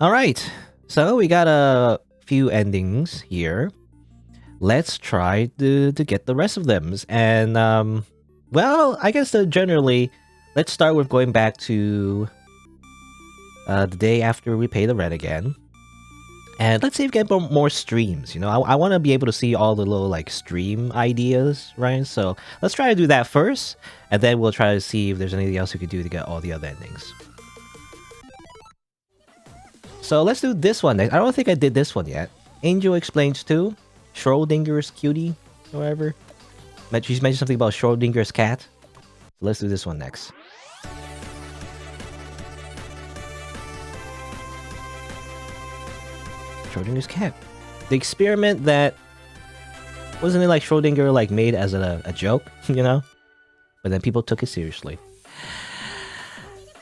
All right, so we got a few endings here. Let's try to get the rest of them. And well, I guess generally, let's start with going back to the day after we pay the rent again. And let's see if we get more streams. You know, I want to be able to see all the little like stream ideas, right? So let's try to do that first, and then we'll try to see if there's anything else we could do to get all the other endings. So let's do this one next. I don't think I did this one yet. Angel Explains 2. Schrodinger's cutie, or whatever. She's mentioned something about Schrodinger's cat. So let's do this one next. Schrodinger's cat. The experiment that... Wasn't it like Schrodinger like made as a joke, you know? But then people took it seriously.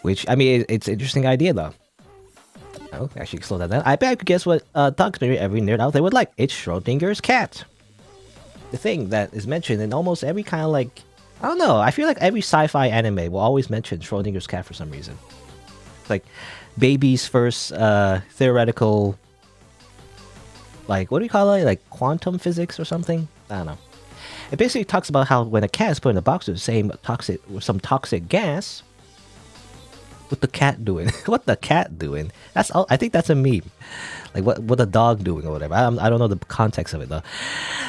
Which, I mean, it's an interesting idea though. Oh, actually slow that down. I bet I could guess what talks maybe every nerd out there would like. It's Schrodinger's cat. The thing that is mentioned in almost every kind of like... I don't know, I feel like every sci-fi anime will always mention Schrodinger's cat for some reason. It's like baby's first theoretical... Like, what do we call it? Like quantum physics or something? I don't know. It basically talks about how when a cat is put in a box with some toxic gas... What the cat doing? What the cat doing? That's all. I think that's a meme. Like what the dog doing or whatever. I don't know the context of it though.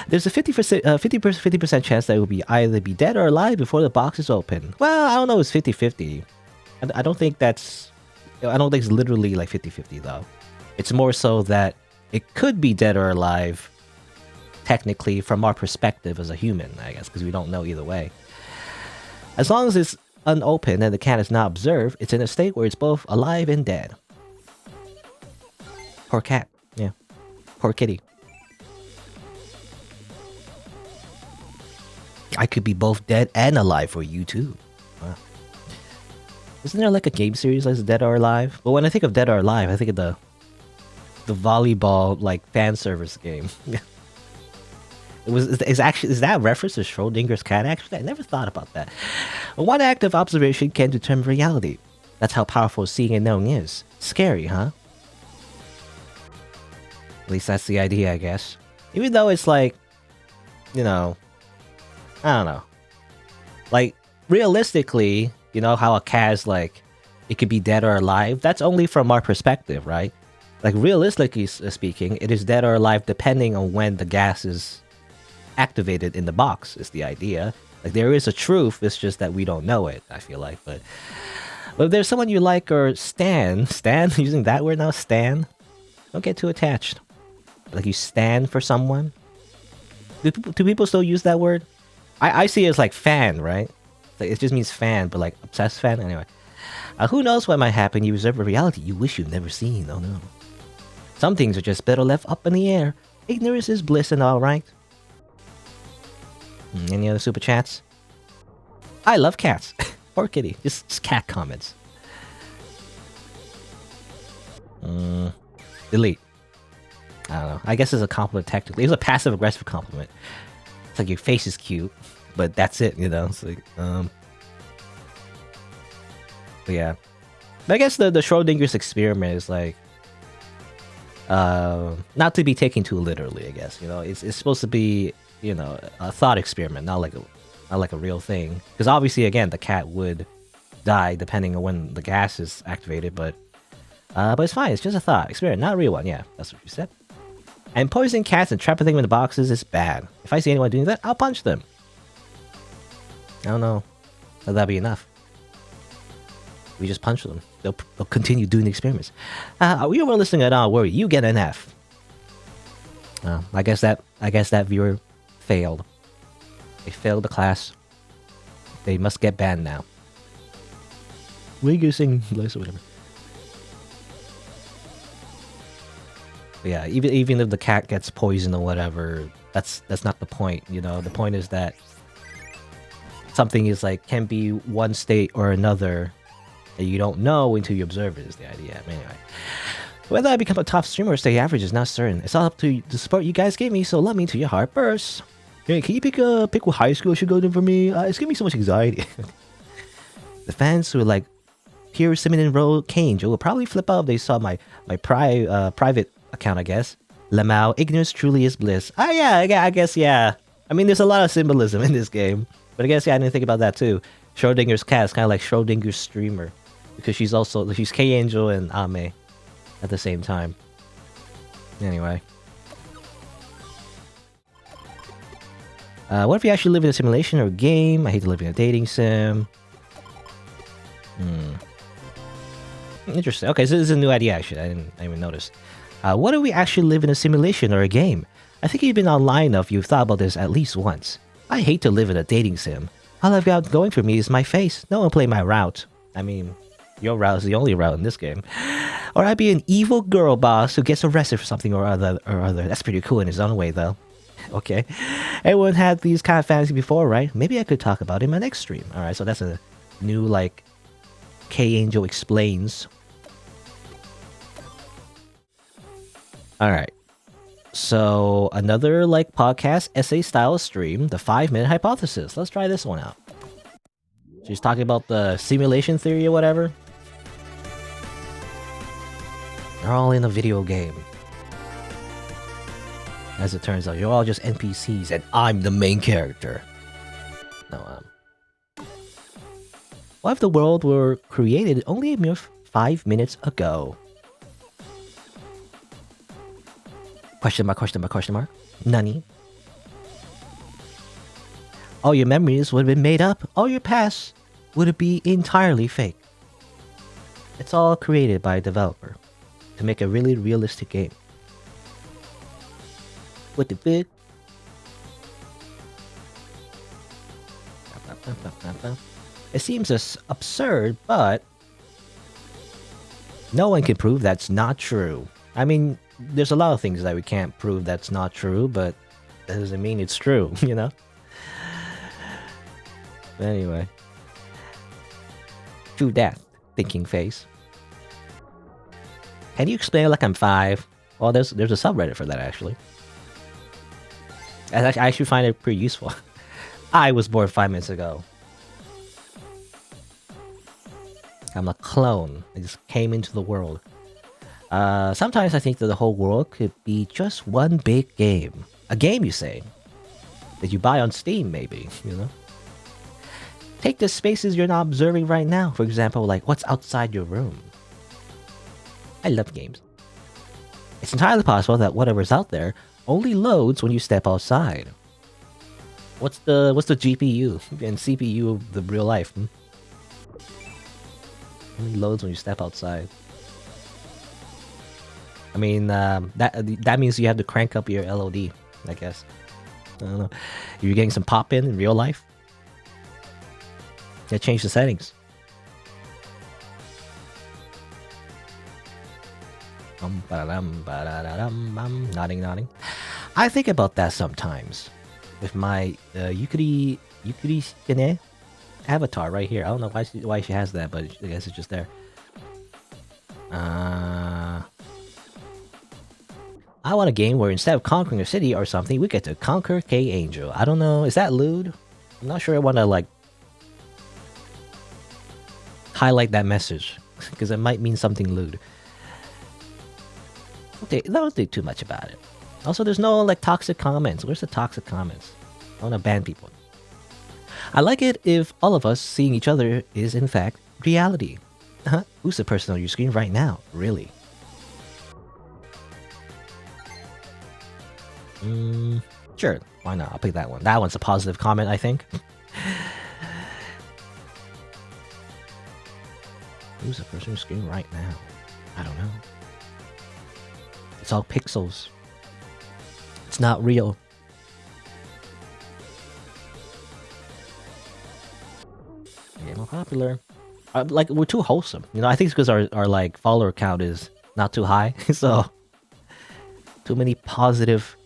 There's a 50% chance that it will be either be dead or alive before the box is open. Well, I don't know. It's 50-50. I don't think that's. I don't think it's literally like 50-50 though. It's more so that it could be dead or alive. Technically, from our perspective as a human, I guess, because we don't know either way. As long as it's unopened and the cat is not observed, it's in a state where it's both alive and dead. Poor cat. Yeah. Poor kitty. I could be both dead and alive for you too. Wow. Isn't there like a game series like Dead or Alive? But when I think of Dead or Alive, I think of the volleyball like fan service game. Is that a reference to Schrodinger's cat? Actually, I never thought about that. One act of observation can determine reality. That's how powerful seeing and knowing is. Scary, huh? At least that's the idea, I guess. Even though it's like, you know, I don't know. Like, realistically, you know how a cat is like, it could be dead or alive? That's only from our perspective, right? Like, realistically speaking, it is dead or alive depending on when the gas is activated in the box, is the idea. Like, there is a truth, it's just that we don't know it, I feel like. But if there's someone you like or stan, using that word now, stan, don't get too attached. Like, you stand for someone. Do people still use that word? I see it as like fan, right? Like, it just means fan, but like obsessed fan. Anyway, who knows what might happen? You observe a reality you wish you've never seen. Oh no. Some things are just better left up in the air. Ignorance is bliss and all, right? Any other super chats? I love cats. Poor kitty. Just cat comments. Delete. I don't know. I guess it's a compliment technically. It's a passive-aggressive compliment. It's like your face is cute, but that's it, you know? It's like, But yeah. But I guess the Schrodinger's experiment is like... not to be taken too literally, I guess. You know, it's supposed to be... you know, a thought experiment, not like a real thing. Because obviously, again, the cat would die depending on when the gas is activated, but it's fine. It's just a thought experiment, not a real one. Yeah, that's what you said. And poisoning cats and trapping them in the boxes is bad. If I see anyone doing that, I'll punch them. I don't know. That'll be enough. We just punch them. They'll continue doing the experiments. We were listening at all. Worry, you get an F. I guess that viewer failed. They failed the class. They must get banned now. Reducing less or whatever. But yeah, even if the cat gets poisoned or whatever, that's not the point. You know, the point is that something is like can be one state or another, and you don't know until you observe it. Is the idea. Anyway. Whether I become a top streamer or stay average is not certain. It's all up to the support you guys gave me, so let me to your heart first. Hey, can you pick what high school I should go to for me? It's giving me so much anxiety. The fans who are like pure cinnamon roll K-Angel will probably flip out if they saw my private account, I guess. Lamau, ignorance truly is bliss. Ah, yeah, I guess, yeah. I mean, there's a lot of symbolism in this game. But I guess, yeah, I didn't think about that, too. Schrodinger's cat is kind of like Schrodinger's streamer. Because she's K-Angel and Ame at the same time. Anyway. What if you actually live in a simulation or a game? I hate to live in a dating sim. Interesting. Okay, so this is a new idea, actually. I didn't even notice. What if we actually live in a simulation or a game? I think you've been online enough you've thought about this at least once. I hate to live in a dating sim. All I've got going for me is my face. No one play my route. I mean, your route is the only route in this game. Or I'd be an evil girl boss who gets arrested for something or other. That's pretty cool in his own way, though. Okay. Everyone had these kind of fantasies before, right? Maybe I could talk about it in my next stream. Alright, so that's a new, like, K-Angel explains. Alright. So, another, like, podcast essay-style stream, the 5-minute hypothesis. Let's try this one out. She's talking about the simulation theory or whatever. They're all in a video game. As it turns out, you're all just NPCs, and I'm the main character. No, what if the world were created only a mere 5 minutes ago? Question mark, question mark, question mark. Nani? All your memories would have been made up. All your past would be entirely fake. It's all created by a developer to make a really realistic game. What the fuck? It seems absurd, but no one can prove that's not true. I mean, there's a lot of things that we can't prove that's not true, but that doesn't mean it's true, you know? But anyway. True that, thinking face. Can you explain it like I'm 5? Well, there's a subreddit for that, actually. I actually find it pretty useful. I was born 5 minutes ago. I'm a clone. I just came into the world. Sometimes I think that the whole world could be just one big game. A game, you say? That you buy on Steam, maybe, you know? Take the spaces you're not observing right now. For example, like what's outside your room. I love games. It's entirely possible that whatever's out there only loads when you step outside. What's the GPU and CPU of the real life? Only loads when you step outside. I mean, that means you have to crank up your LOD, I guess. I don't know. You're getting some pop in real life. You gotta change the settings. Nodding. I think about that sometimes. With my Yukiri avatar right here. I don't know why she has that, but I guess it's just there. I want a game where instead of conquering a city or something, we get to conquer K-Angel. I don't know. Is that lewd? I'm not sure I want to, like, highlight that message. Because it might mean something lewd. Don't think too much about it. Also, there's no, like, toxic comments. Where's the toxic comments? I want to ban people. I like it if all of us seeing each other is, in fact, reality. Who's the person on your screen right now? Really? Sure. Why not? I'll pick that one. That one's a positive comment, I think. Who's the person on your screen right now? I don't know. It's all pixels. It's not real. Get more popular. Like, we're too wholesome. You know, I think it's because our like follower count is not too high. So too many positive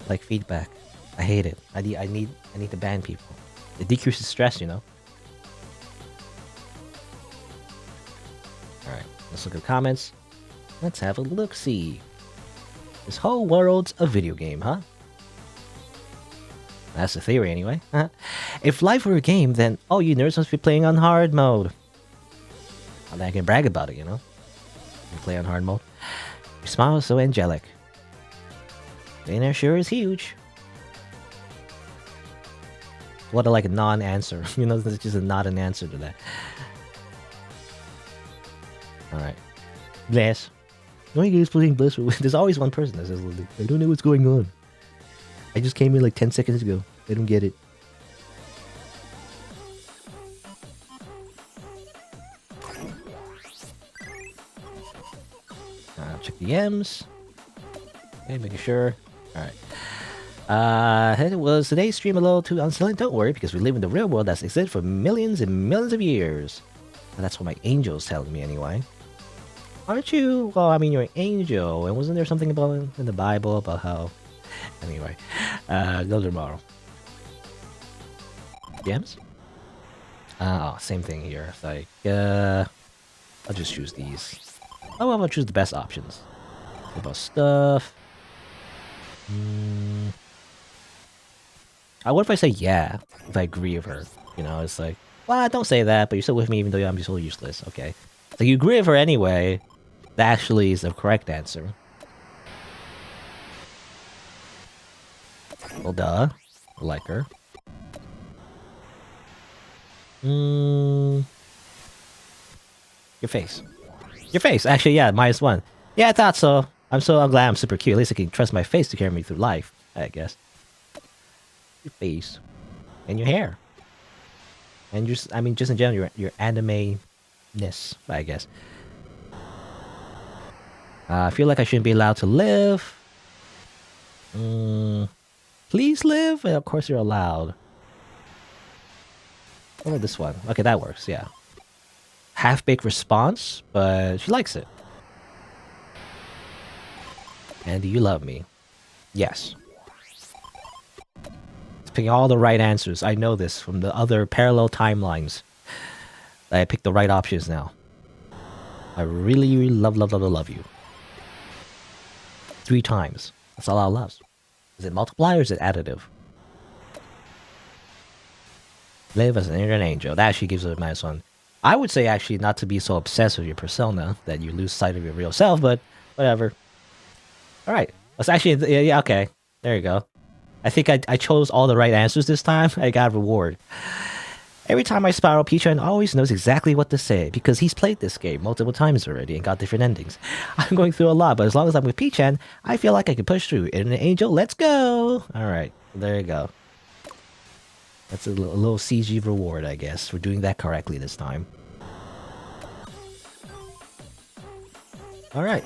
like feedback. I hate it. I need to ban people. It decreases stress, you know. Alright, let's look at comments. Let's have a look-see. This whole world's a video game, huh? That's the theory, anyway. If life were a game, then all you nerds must be playing on hard mode. And I can brag about it, you know? You play on hard mode. Your smile is so angelic. The inner sure is huge. What a like a non-answer. You know, it's just not an answer to that. Alright. Bless. No, you guys playing Bless. There's always one person that says, I don't know what's going on. I just came in like 10 seconds ago. I don't get it. Check the M's. Okay, making sure. Alright. Was today's stream a little too unsettling? Don't worry, because we live in the real world that's existed for millions and millions of years. And that's what my angel's telling me anyway. Aren't you? Well, I mean, you're an angel. And wasn't there something about in the Bible about how... Anyway, go tomorrow. Gems? Oh, same thing here. It's like, I'll just choose these. Oh, well, I'll choose the best options. About stuff. What if I say yeah? If I agree with her, you know, it's like, well, don't say that, but you're still with me even though I'm so useless. Okay, so you agree with her anyway. That actually is the correct answer. Well, duh. I like her. Your face. Your face. Actually, yeah, -1. Yeah, I thought so. I'm glad I'm super cute. At least I can trust my face to carry me through life, I guess. Your face. And your hair. And just, I mean, just in general, your anime-ness, I guess. I feel like I shouldn't be allowed to live. Please live? Of course you're allowed. What about this one? Okay, that works, yeah. Half-baked response, but she likes it. And do you love me? Yes. It's picking all the right answers. I know this from the other parallel timelines. I picked the right options now. I really, really love you. 3 times. That's all I love. Is it multiply or is it additive? Live as an internet angel. That actually gives it a -1. I would say actually not to be so obsessed with your persona that you lose sight of your real self, but whatever. Alright. That's actually, yeah, okay. There you go. I think I chose all the right answers this time. I got a reward. Every time I spiral, P-chan always knows exactly what to say because he's played this game multiple times already and got different endings. I'm going through a lot, but as long as I'm with P-chan, I feel like I can push through. Internet Angel, let's go! Alright, there you go. That's a little CG reward, I guess, for doing that correctly this time. Alright.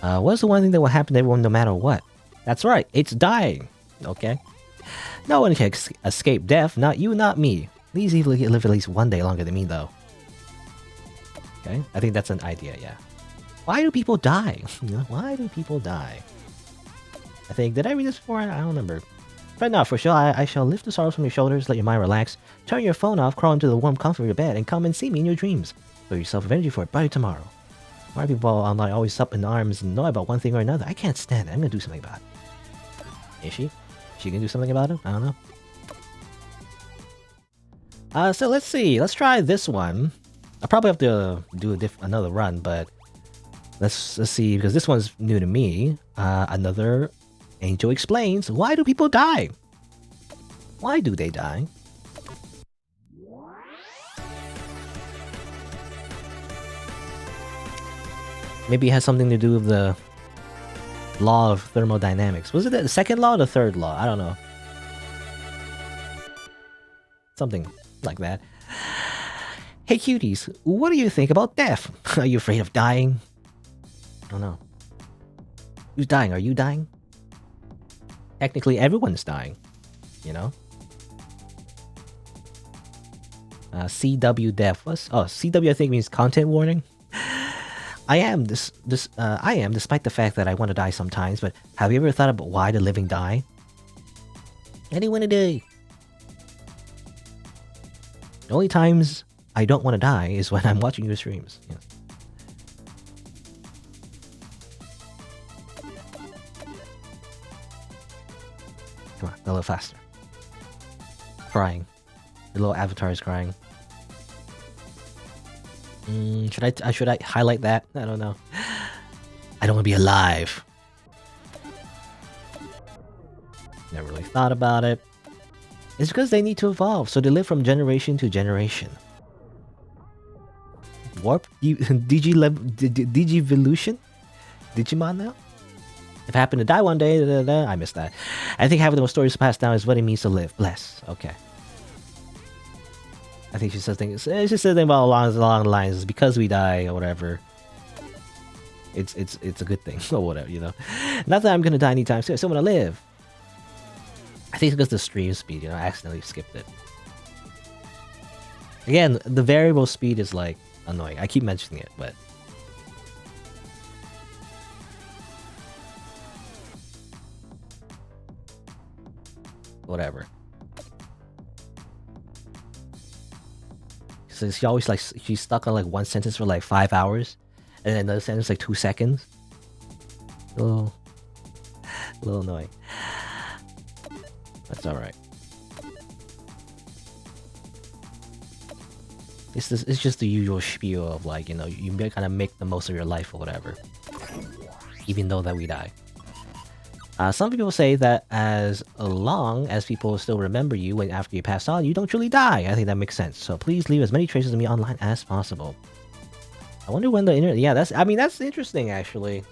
What's the one thing that will happen to everyone no matter what? That's right, it's dying. Okay? No one can escape death, not you, not me. Please live at least one day longer than me, though. Okay? I think that's an idea, yeah. Why do people die? You know, why do people die? I think, did I read this before? I don't remember. But no, for sure, I shall lift the sorrows from your shoulders, let your mind relax, turn your phone off, crawl into the warm comfort of your bed, and come and see me in your dreams. Fill yourself with energy for a brighter tomorrow. Why are people online always up in arms and know about one thing or another? I can't stand it. I'm gonna do something about it. Is she? She gonna do something about it? I don't know. So let's see. Let's try this one. I'll probably have to do another run, but let's see, because this one's new to me. Another Angel explains, why do people die? Why do they die? Maybe it has something to do with the law of thermodynamics. Was it the second law or the third law? I don't know. Something like that. Hey cuties, what do you think about death? Are you afraid of dying? I don't know. Who's dying? Are you dying? Technically, everyone's dying. You know? CW death. What's... Oh, CW I think means content warning. I am, despite the fact that I want to die sometimes, but have you ever thought about why the living die? Anyone a day. The only times I don't want to die is when I'm watching your streams. Yeah. A little faster. Crying. The little avatar is crying. Should I highlight that? I don't know. I don't want to be alive. Never really thought about it. It's because they need to evolve, so they live from generation to generation. Warp? Digivolution? Digimon now? If I happen to die one day, I missed that. I think having those stories passed down is what it means to live. Bless. Okay. I think she says things. She says something about along the lines is because we die or whatever. It's a good thing or whatever, you know. Not that I'm gonna die anytime soon. I still wanna live. I think it's because the stream speed, you know, I accidentally skipped it. Again, the variable speed is like annoying. I keep mentioning it, but whatever. So she always like she's stuck on like one sentence for like 5 hours, and then another sentence like 2 seconds. A little annoying. That's all right. It's just the usual spiel of like, you know, you kind of make the most of your life or whatever, even though that we die. Some people say that as long as people still remember you when after you pass on, you don't truly die. I think that makes sense. So please leave as many traces of me online as possible. I wonder when the internet... Yeah, that's interesting actually.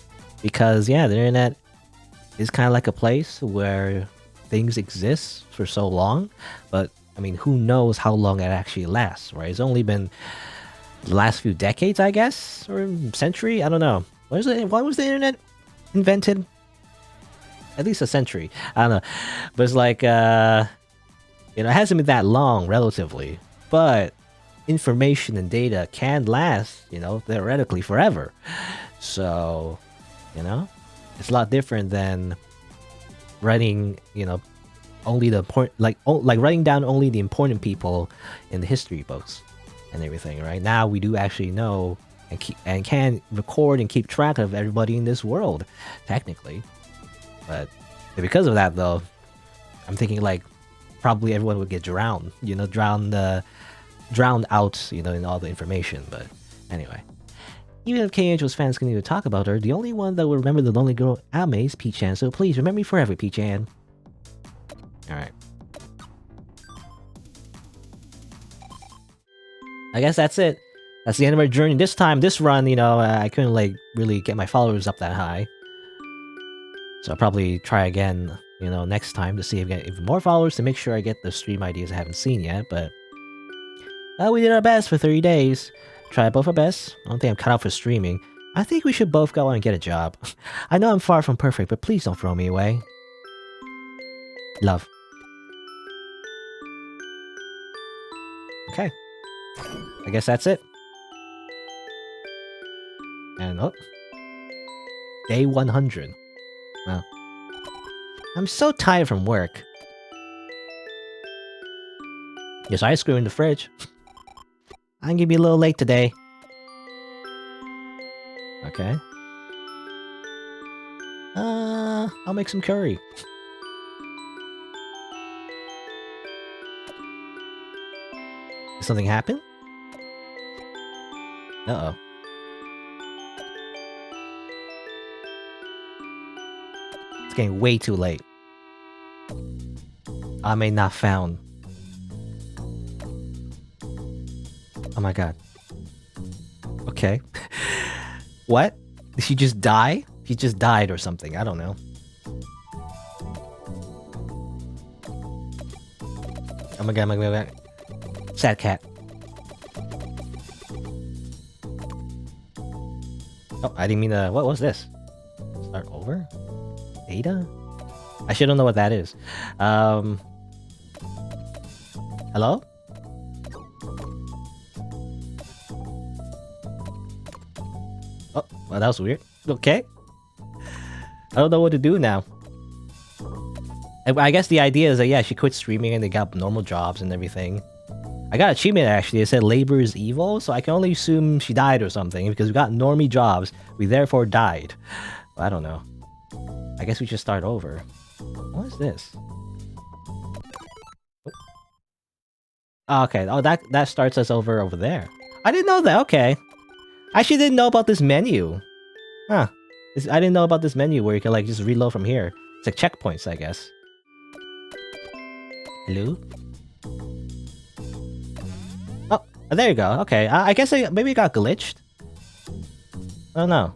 Because yeah, the internet is kind of like a place where things exist for so long. But I mean, who knows how long it actually lasts, right? It's only been the last few decades, I guess? Or century? I don't know. Why was the internet invented? At least a century. I don't know. But it's like, you know, it hasn't been that long, relatively. But information and data can last, you know, theoretically forever. So, you know, it's a lot different than writing, you know, only the important, like writing down only the important people in the history books and everything, right? Now we do actually know and can record and keep track of everybody in this world, technically. But because of that, though, I'm thinking like probably everyone would get drowned, you know, drowned out, you know, in all the information. But anyway, even if K-Angel's fans continue to talk about her, the only one that will remember the lonely girl Ame is P-chan. So please remember me forever, P-chan. All right. I guess that's it. That's the end of our journey. This time, this run, you know, I couldn't like really get my followers up that high. So I'll probably try again, you know, next time to see if I get even more followers to make sure I get the stream ideas I haven't seen yet. But we did our best for 30 days. Try both our best. I don't think I'm cut out for streaming. I think we should both go out and get a job. I know I'm far from perfect, but please don't throw me away. Love. Okay. I guess that's it. And oh. Day 100. Well, I'm so tired from work. There's ice cream in the fridge. I'm gonna be a little late today. Okay. I'll make some curry. Did something happen? Uh-oh. It's getting way too late. I may not found. Oh my god. Okay. What? Did she just die? She just died or something. I don't know. Oh my god, oh my god, oh my god. Sad cat. Oh, I didn't mean to... What was this? Start over? Data? I should don't know what that is. Hello? Oh, well, that was weird. Okay. I don't know what to do now. I guess the idea is that, yeah, she quit streaming and they got normal jobs and everything. I got an achievement, actually. It said labor is evil, so I can only assume she died or something, because we got normie jobs. We therefore died. Well, I don't know. I guess we should start over. What is this? Oh, okay. Oh, that starts us over there. I didn't know that. Okay. I actually didn't know about this menu. Huh. I didn't know about this menu where you can like just reload from here. It's like checkpoints, I guess. Hello? Oh, there you go. Okay. I guess maybe it got glitched. I don't know.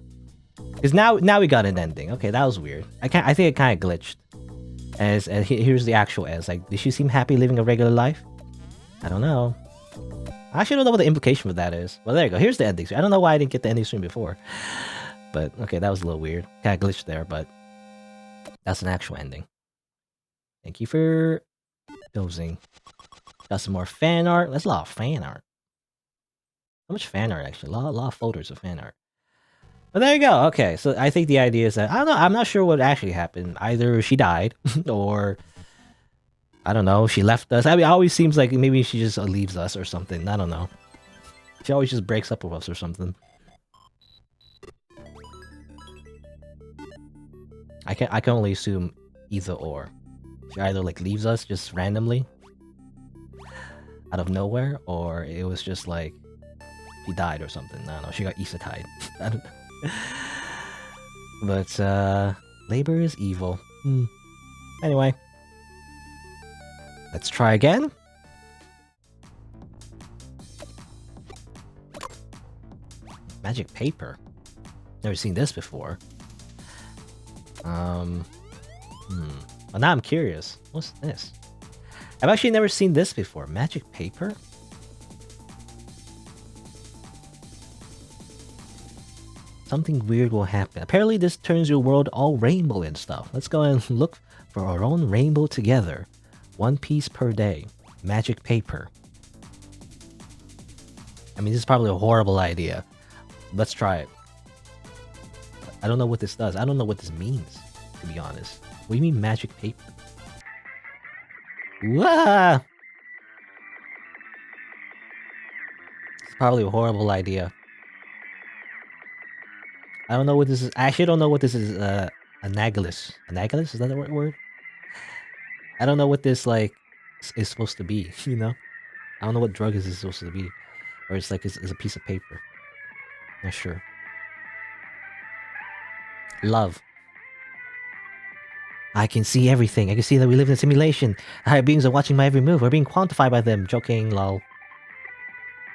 Because now we got an ending. Okay, that was weird. I think it kind of glitched. And here's the actual end. It's like, did she seem happy living a regular life? I don't know. I actually don't know what the implication of that is. Well, there you go. Here's the ending screen. I don't know why I didn't get the ending screen before. But, okay, that was a little weird. Kind of glitched there, but that's an actual ending. Thank you for dozing. Got some more fan art. That's a lot of fan art. How much fan art, actually? A lot of folders of fan art. But there you go. Okay, so I think the idea is that, I don't know, I'm not sure what actually happened. Either she died, or, I don't know, she left us. I mean, it always seems like maybe she just leaves us or something. I don't know. She always just breaks up with us or something. I can only assume either or. She either like leaves us just randomly out of nowhere, or it was just like she died or something. I don't know. She got isekai'd. I don't know. But labor is evil. Anyway, let's try again. Magic paper. Never seen this before. Well, now I'm curious. What's this? I've actually never seen this before. Magic paper? Something weird will happen. Apparently this turns your world all rainbow and stuff. Let's go and look for our own rainbow together. 1 piece per day. Magic paper. I mean, this is probably a horrible idea. Let's try it. I don't know what this does. I don't know what this means, to be honest. What do you mean magic paper? Wah! It's probably a horrible idea. I don't know what this is. I actually don't know what this is. Analogous. Analogous? Is that the right word? I don't know what this, like, is supposed to be, you know? I don't know what drug is this supposed to be. Or it's like, it's a piece of paper. Not sure. Love. I can see everything. I can see that we live in a simulation. The higher beings are watching my every move. We're being quantified by them. Joking, lol.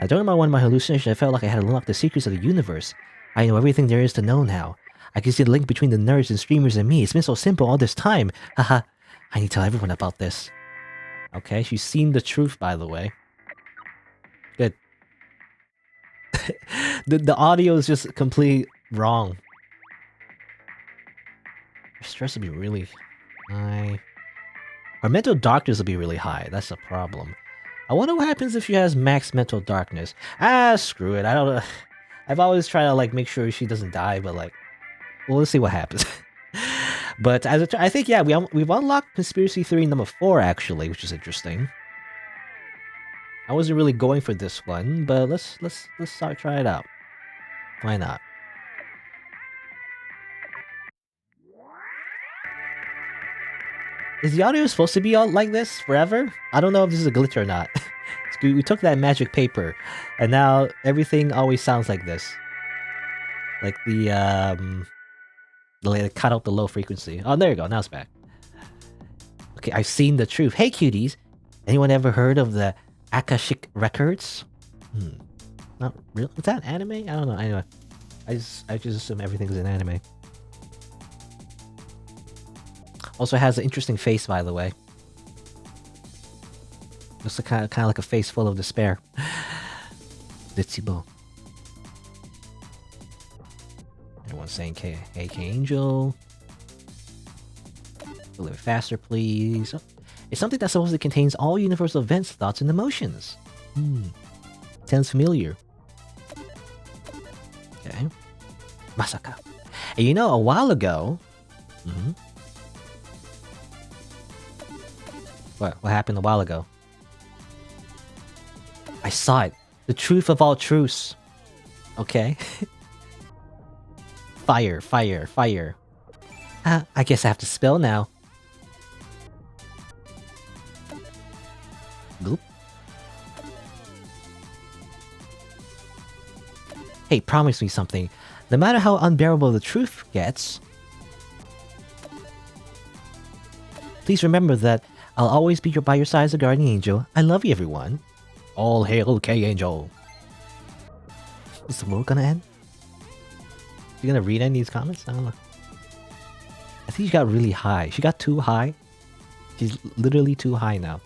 During one of my hallucinations, I felt like I had unlocked the secrets of the universe. I know everything there is to know now. I can see the link between the nerds and streamers and me. It's been so simple all this time. Haha. I need to tell everyone about this. Okay, she's seen the truth, by the way. Good. the audio is just completely wrong. Her stress will be really high. Her mental darkness will be really high. That's the problem. I wonder what happens if she has max mental darkness. Screw it. I don't know. I've always tried to like make sure she doesn't die, but like, well, let's see what happens. But I think, yeah, we've unlocked conspiracy theory number 4 actually, which is interesting. I wasn't really going for this one, but let's try it out. Why not? Is the audio supposed to be all like this forever? I don't know if this is a glitch or not. We took that magic paper, and now everything always sounds like this. Like the cut out the low frequency. Oh, there you go. Now it's back. Okay, I've seen the truth. Hey, cuties. Anyone ever heard of the Akashic Records? Not real. Is that anime? I don't know. Anyway, I just assume everything's in anime. Also has an interesting face, by the way. Looks like kind of like a face full of despair. Ditzibo. Everyone's saying Angel. A little bit faster, please. Oh, it's something that supposedly contains all universal events, thoughts, and emotions. Sounds familiar. Okay. Masaka. And you know, a while ago... What happened a while ago? I saw it. The truth of all truths. Okay. Fire, fire, fire. I guess I have to spill now. Bloop. Hey, promise me something. No matter how unbearable the truth gets, please remember that I'll always be by your side as a guardian angel. I love you, everyone. All hail K-Angel. Is the world gonna end? You gonna read any of these comments? I don't know. I think she got really high. She got too high. She's literally too high now.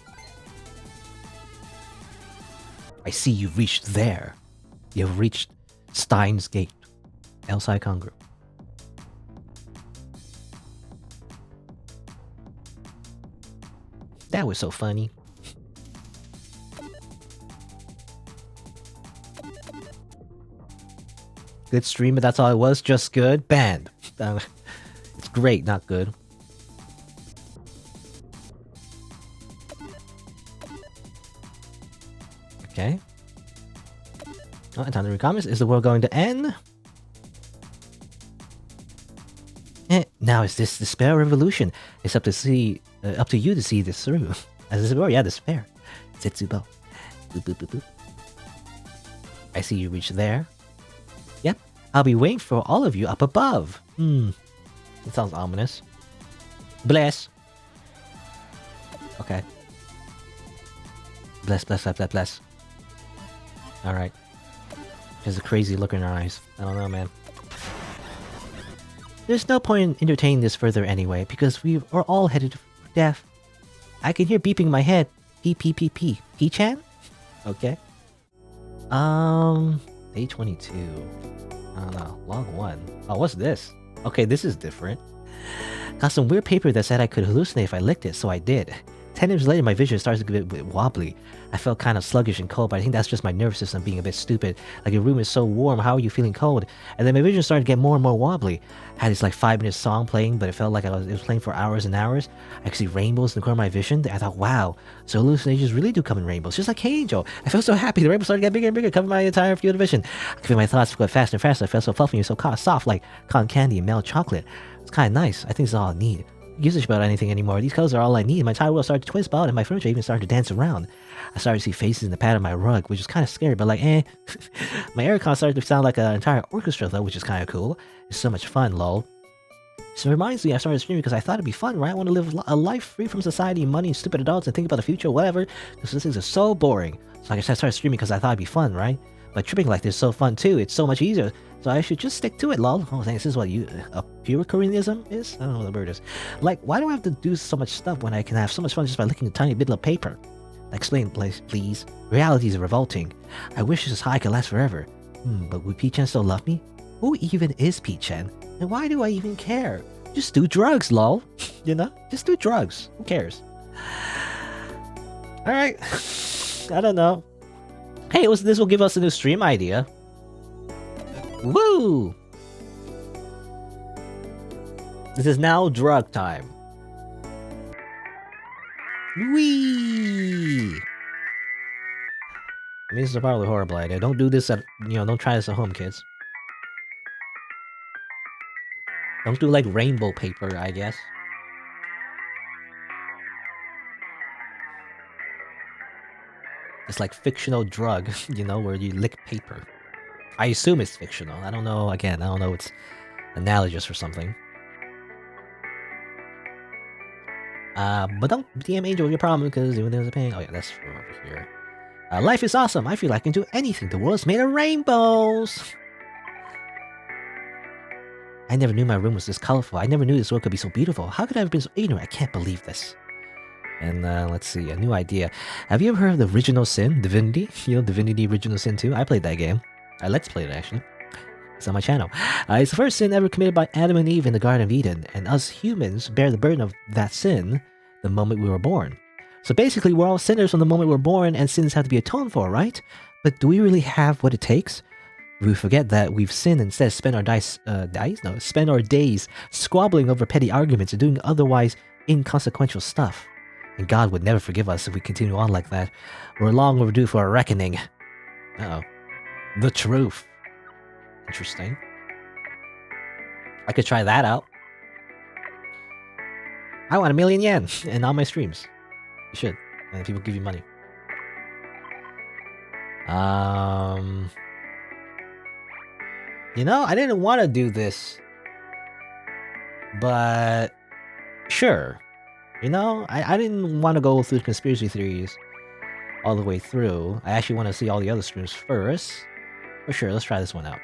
I see you've reached there. You've reached Steins Gate. El Saikon Group. That was so funny. Good stream, but that's all it was. Just good. Banned. It's great, not good. Okay. Oh, and time to read comments. Is the world going to end? Now is this despair revolution? It's up to you to see this through. As this yeah, despair. Setsubo. Boop boop boop boop. I see you reach there. Yep. I'll be waiting for all of you up above. That sounds ominous. Bless. Okay. Bless, bless, bless, bless, bless. Alright. There's a crazy look in her eyes. I don't know, man. There's no point in entertaining this further anyway, because we are all headed for death. I can hear beeping in my head. P P P P. P-chan? Okay. Day 22. I don't know. Long one. Oh, what's this? Okay, this is different. Got some weird paper that said I could hallucinate if I licked it, so I did. 10 minutes later, my vision starts to get a bit wobbly. I felt kind of sluggish and cold, but I think that's just my nervous system being a bit stupid. Like, your room is so warm, how are you feeling cold? And then my vision started to get more and more wobbly. I had this like 5-minute song playing, but it felt like it was playing for hours and hours. I could see rainbows in the corner of my vision. I thought, wow, so hallucinations really do come in rainbows, just like K-Angel. I felt so happy. The rainbow started to get bigger and bigger, covering my entire field of vision. I could feel my thoughts go faster and faster. I felt so fluffy and so soft, like cotton candy and melted chocolate. It's kind of nice. I think it's all I need. Gives a shit about anything anymore. These colors are all I need. My entire world started to twist about, and my furniture even started to dance around. I started to see faces in the pad of my rug, which is kind of scary, but like, eh. My aircon started to sound like an entire orchestra, though, which is kind of cool. It's so much fun, lol. So it reminds me, I started streaming because I thought it'd be fun, right? I want to live a life free from society, money, and stupid adults, and think about the future, whatever. Because these things are so boring. So I started streaming because I thought it'd be fun, right? But tripping like this is so fun too. It's so much easier. So I should just stick to it, lol. Oh, thanks. This is what Epicureanism is? I don't know what the word is. Like, why do I have to do so much stuff when I can have so much fun just by licking a tiny bit of paper? Explain, please. Reality is revolting. I wish this high could last forever. But would P-chan still love me? Who even is P-chan? And why do I even care? Just do drugs, lol. You know? Just do drugs. Who cares? Alright. I don't know. Hey, this will give us a new stream idea. Woo! This is now drug time. Whee! I mean, this is a probably horrible idea. Don't do this at, don't try this at home, kids. Don't do like rainbow paper, I guess. It's like fictional drug, where you lick paper. I assume it's fictional. I don't know, again, I don't know, it's analogous or something. But don't DM Angel with your problem because even there's a pain. Oh yeah, that's from over here. Life is awesome. I feel I can do anything. The world's made of rainbows. I never knew my room was this colorful. I never knew this world could be so beautiful. How could I have been so ignorant? I can't believe this. And let's see, a new idea. Have you ever heard of the Original Sin, Divinity? Divinity Original Sin 2? I played that game. I let's play it actually. It's on my channel. It's the first sin ever committed by Adam and Eve in the Garden of Eden, and us humans bear the burden of that sin the moment we were born. So basically, we're all sinners from the moment we're born, and sins have to be atoned for, right? But do we really have what it takes? We forget that we've sinned and instead spend our days squabbling over petty arguments and doing otherwise inconsequential stuff. And God would never forgive us if we continue on like that. We're long overdue for a reckoning. Uh-oh. The truth. Interesting. I could try that out. I want 1,000,000 yen in all my streams. You should. And people give you money. You know, I didn't want to do this, but sure. You know, I didn't want to go through conspiracy theories all the way through. I actually want to see all the other streams first. For sure, let's try this one out.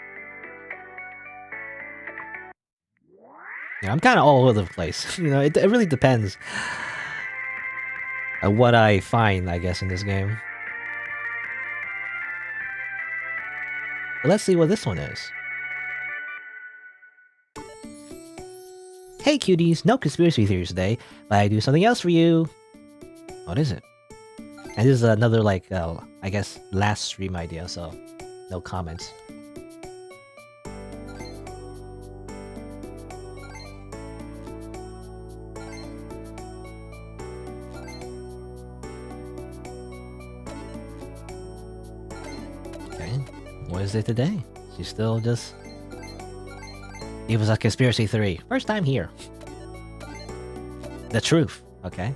Yeah, I'm kind of all over the place. You know, it really depends on what I find, I guess, in this game. But let's see what this one is. Hey cuties, no conspiracy theories today, but I do something else for you. What is it? And this is another, like, I guess, last stream idea, so no comments. Okay, what is it today? She's still just... It was a conspiracy theory. First time here. The truth, okay?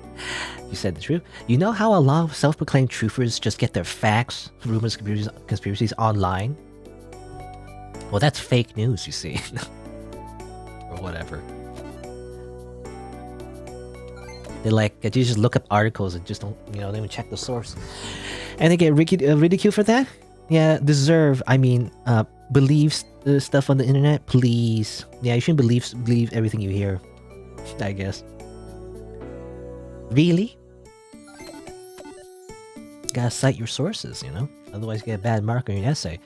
You said the truth. You know how a lot of self-proclaimed truthers just get their facts, rumors, conspiracies online? Well, that's fake news, you see. Or whatever. They like, they just look up articles and just don't, you know, they don't check the source. And they get ridiculed for that? Yeah, believe stuff on the internet, please. Yeah, you shouldn't believe everything you hear, I guess. Really? Gotta cite your sources, you know? Otherwise you get a bad mark on your essay.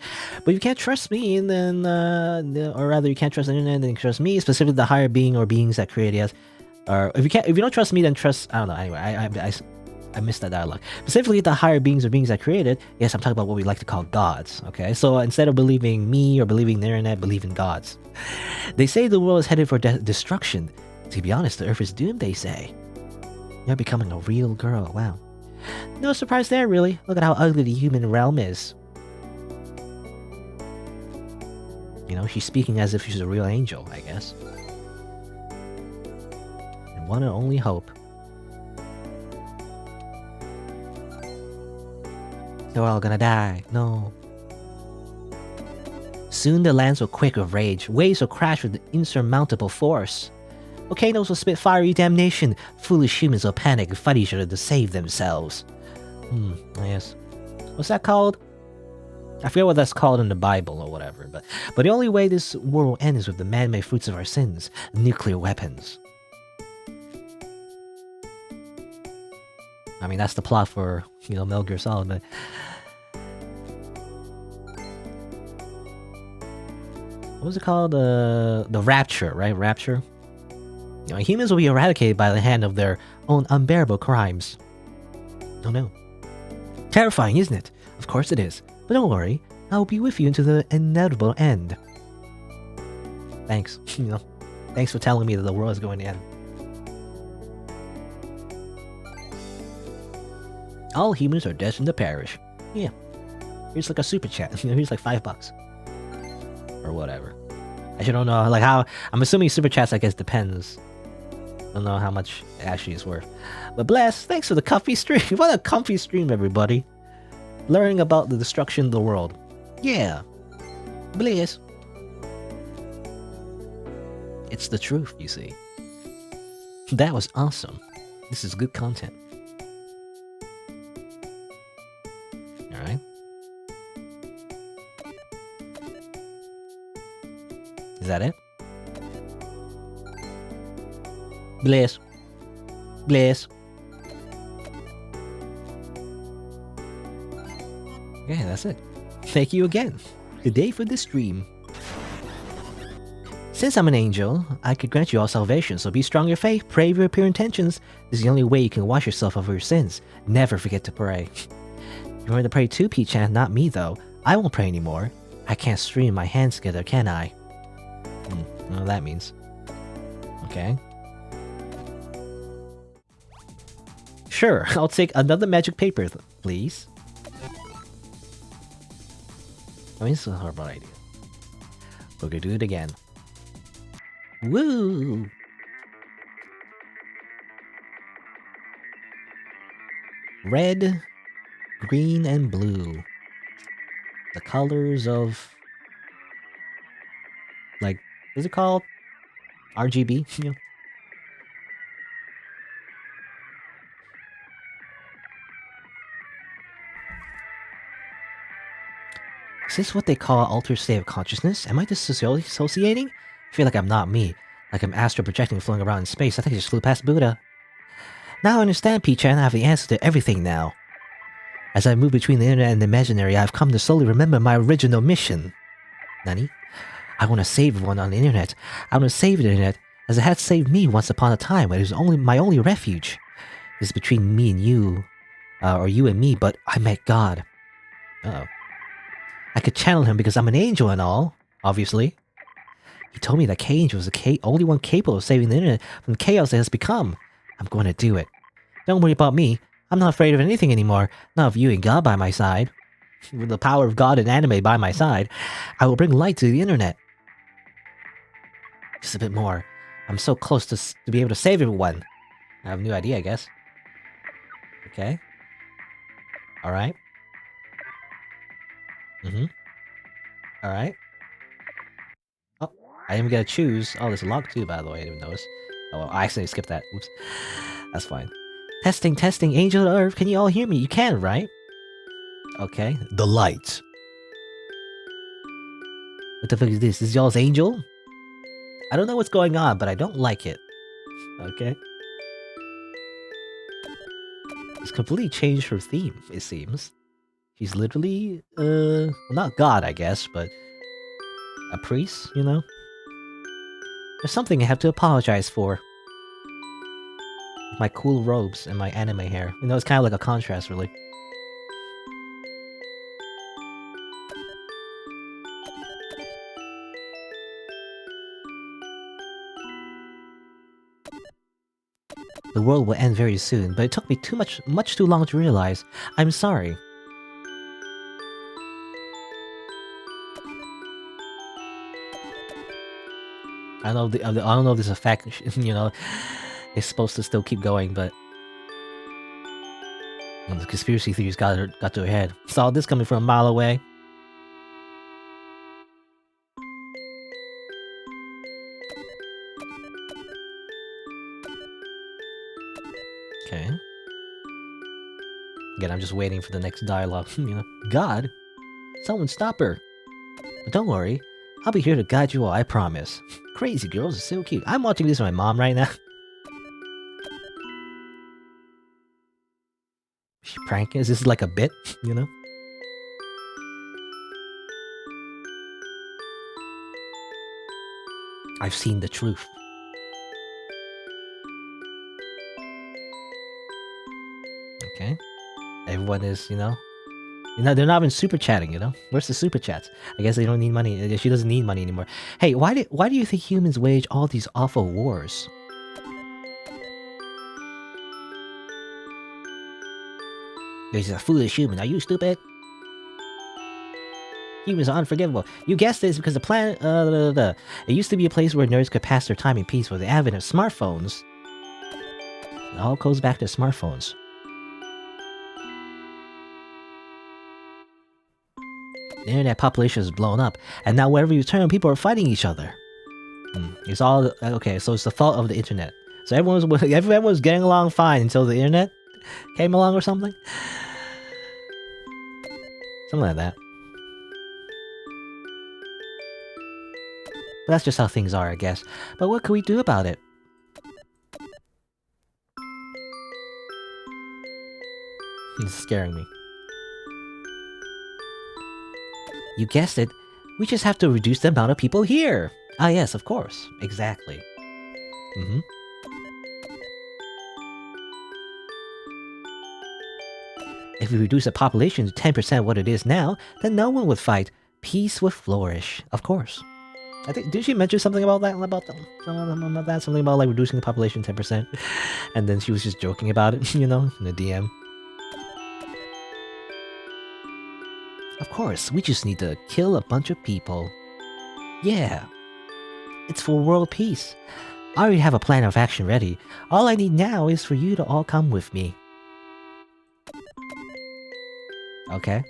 But if you can't trust me, then, or rather you can't trust the internet, then you trust me, specifically the higher being or beings that created us. Or if you don't trust me, then trust, I don't know, anyway, I missed that dialogue. Specifically the higher beings or beings that created, yes, I'm talking about what we like to call gods, okay? So instead of believing me or believing the internet, believe in gods. They say the world is headed for destruction. To be honest, the earth is doomed, they say. You're becoming a real girl, wow. No surprise there, really. Look at how ugly the human realm is. You know, she's speaking as if she's a real angel, I guess. And one and only hope. They're all gonna die. No. Soon the lands will quake with rage. Waves will crash with insurmountable force. Volcanoes will spit fiery damnation. Foolish humans will panic and fight each other to save themselves. Yes. What's that called? I forget what that's called in the Bible or whatever, but the only way this world will end is with the man-made fruits of our sins, nuclear weapons. I mean, that's the plot for, you know, Metal Gear Solid, but... What was it called? The Rapture, right? Rapture? You know, humans will be eradicated by the hand of their own unbearable crimes. Oh no. Terrifying, isn't it? Of course it is. But don't worry, I will be with you until the inevitable end. Thanks. You know, thanks for telling me that the world is going to end. All humans are destined to perish. Yeah. Here's like a super chat. Here's like $5. Or whatever. I don't know, like how... I'm assuming super chats, I guess, depends. I don't know how much it actually is worth. But bless, thanks for the comfy stream. What a comfy stream, everybody. Learning about the destruction of the world. Yeah. Bless. It's the truth, you see. That was awesome. This is good content. Alright. Is that it? Bless. Bless. Okay, that's it. Thank you again. Today for this stream. Since I'm an angel, I could grant you all salvation, so be strong in your faith, pray for your pure intentions. This is the only way you can wash yourself of your sins. Never forget to pray. You're going to pray too, P-chan, not me though. I won't pray anymore. I can't stream my hands together, can I? I don't know what that means. Okay. Sure, I'll take another magic paper, please. I mean, this is a horrible idea. We're gonna do it again. Woo! Red, green, and blue. The colors of like, what's it called? RGB? You know? Is this what they call an altered state of consciousness? Am I dissociating? I feel like I'm not me. Like I'm astral projecting floating around in space. I think I just flew past Buddha. Now I understand, P-chan. I have the answer to everything now. As I move between the internet and the imaginary, I've come to slowly remember my original mission. Nani? I want to save everyone on the internet. I want to save the internet as it had saved me once upon a time when it was only my only refuge. It's between me and you, or you and me, but I met God. Uh-oh. I could channel him because I'm an angel and all, obviously. He told me that K-Angel was the only one capable of saving the internet from the chaos it has become. I'm going to do it. Don't worry about me. I'm not afraid of anything anymore. Not of you and God by my side. With the power of God and anime by my side, I will bring light to the internet. Just a bit more. I'm so close to be able to save everyone. I have a new idea, I guess. Okay. Alright. Alright. Oh, I didn't get to choose. Oh, there's a log too, by the way. I didn't notice. Oh, well, I accidentally skipped that. Oops. That's fine. Testing, testing. Angel of Earth, can you all hear me? You can, right? Okay. The light. What the fuck is this? Is y'all's angel? I don't know what's going on, but I don't like it. Okay. It's completely changed her theme, it seems. She's literally, well, not God, I guess, but a priest, you know? There's something I have to apologize for. My cool robes and my anime hair. You know, it's kind of like a contrast, really. The world will end very soon, but it took me much too long to realize. I'm sorry. I don't know if this is a fact, you know, it's supposed to still keep going, but the conspiracy theories got to her head. Saw this coming from a mile away. Okay. Again, I'm just waiting for the next dialogue, you know. God? Someone stop her! But don't worry, I'll be here to guide you all, I promise. Crazy girls are so cute. I'm watching this with my mom right now. Is she pranking? Is this like a bit, you know? I've seen the truth. Okay. Everyone is, you know, they're not even super chatting, you know? Where's the super chats? I guess they don't need money. She doesn't need money anymore. Hey, why do you think humans wage all these awful wars? He's a foolish human. Are you stupid? Humans are unforgivable. You guessed this because the planet, It used to be a place where nerds could pass their time in peace with the advent of smartphones. It all goes back to smartphones. The internet population has blown up, and now wherever you turn, people are fighting each other. It's all okay. So it's the fault of the internet. So everyone was getting along fine until the internet came along or something. Something like that. But that's just how things are, I guess. But what can we do about it? He's scaring me. You guessed it. We just have to reduce the amount of people here. Ah, yes, of course. Exactly. If we reduce the population to 10% of what it is now, then no one would fight. Peace would flourish. Of course. I think, did she mention something about that? Something about like reducing the population 10%? And then she was just joking about it, you know, in the DM. Of course, we just need to kill a bunch of people. Yeah. It's for world peace. I already have a plan of action ready. All I need now is for you to all come with me. Okay.